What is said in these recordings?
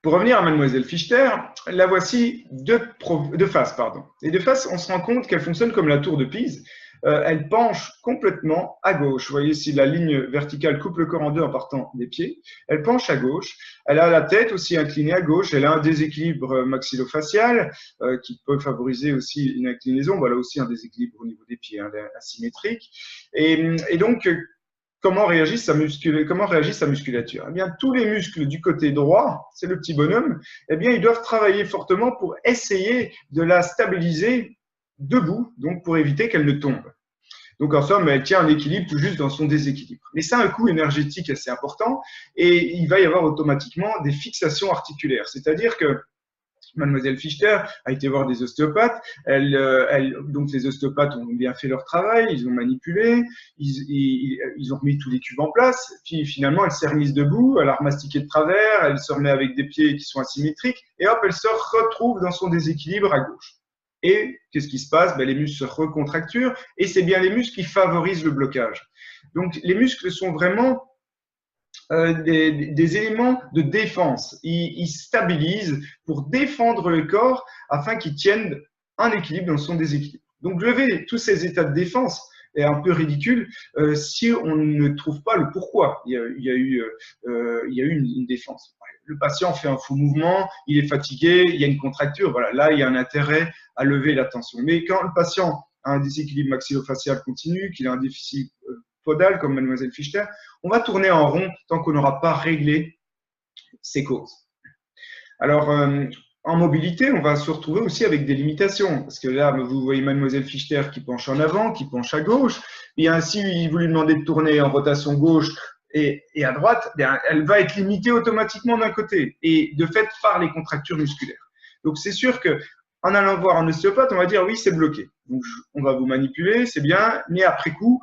Pour revenir à Mademoiselle Fichter, la voici de face. Et de face, on se rend compte qu'elle fonctionne comme la tour de Pise. Elle penche complètement à gauche. Vous voyez, si la ligne verticale coupe le corps en deux en partant des pieds, elle penche à gauche. Elle a la tête aussi inclinée à gauche. Elle a un déséquilibre maxillofacial qui peut favoriser aussi une inclinaison. Voilà aussi un déséquilibre au niveau des pieds, asymétrique. Et donc, comment réagit sa musculature? Eh bien, tous les muscles du côté droit, c'est le petit bonhomme, eh bien, ils doivent travailler fortement pour essayer de la stabiliser debout, donc pour éviter qu'elle ne tombe. Donc, en somme, elle tient un équilibre tout juste dans son déséquilibre. Mais ça a un coût énergétique assez important et il va y avoir automatiquement des fixations articulaires. C'est-à-dire que Mademoiselle Fichter a été voir des ostéopathes. Donc les ostéopathes ont bien fait leur travail, ils ont manipulé, ils ont remis tous les cubes en place. Puis finalement, elle s'est remise debout, elle a remastiqué de travers, elle se remet avec des pieds qui sont asymétriques, et hop, elle se retrouve dans son déséquilibre à gauche. Et qu'est-ce qui se passe? Les muscles se recontracturent, et c'est bien les muscles qui favorisent le blocage. Donc les muscles sont vraiment des éléments de défense. Ils stabilisent pour défendre le corps afin qu'il tienne un équilibre dans son déséquilibre. Donc, lever tous ces états de défense est un peu ridicule si on ne trouve pas le pourquoi il y a eu une défense. Le patient fait un faux mouvement, il est fatigué, il y a une contracture. Voilà, là, il y a un intérêt à lever la tension. Mais quand le patient a un déséquilibre maxillofacial continu, qu'il a un déficit podal comme Mademoiselle Fichter, on va tourner en rond tant qu'on n'aura pas réglé ces causes. Alors, en mobilité, on va se retrouver aussi avec des limitations. Parce que là, vous voyez Mademoiselle Fichter qui penche en avant, qui penche à gauche. Et ainsi, vous lui demandez de tourner en rotation gauche et à droite, bien, elle va être limitée automatiquement d'un côté. Et de fait, par les contractures musculaires. Donc, c'est sûr que en allant voir un ostéopathe, on va dire oui, c'est bloqué. Donc, on va vous manipuler, c'est bien, mais après coup,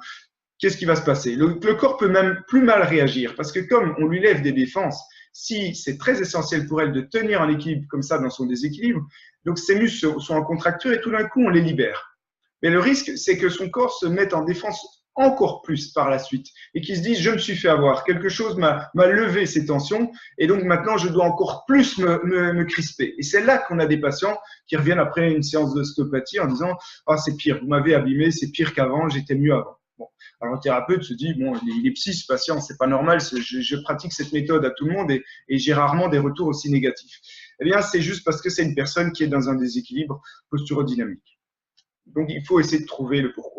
qu'est-ce qui va se passer? Le corps peut même plus mal réagir parce que comme on lui lève des défenses, si c'est très essentiel pour elle de tenir un équilibre comme ça dans son déséquilibre, donc ses muscles sont en contracture et tout d'un coup on les libère. Mais le risque, c'est que son corps se mette en défense encore plus par la suite et qu'il se dise je me suis fait avoir, quelque chose m'a levé ces tensions et donc maintenant je dois encore plus me crisper. Et c'est là qu'on a des patients qui reviennent après une séance d'ostéopathie en disant ah c'est pire, vous m'avez abîmé, c'est pire qu'avant, j'étais mieux avant. Bon. Alors, le thérapeute se dit, bon, il est psy, ce patient, c'est pas normal, je pratique cette méthode à tout le monde et j'ai rarement des retours aussi négatifs. Eh bien, c'est juste parce que c'est une personne qui est dans un déséquilibre posturodynamique. Donc, il faut essayer de trouver le pourquoi.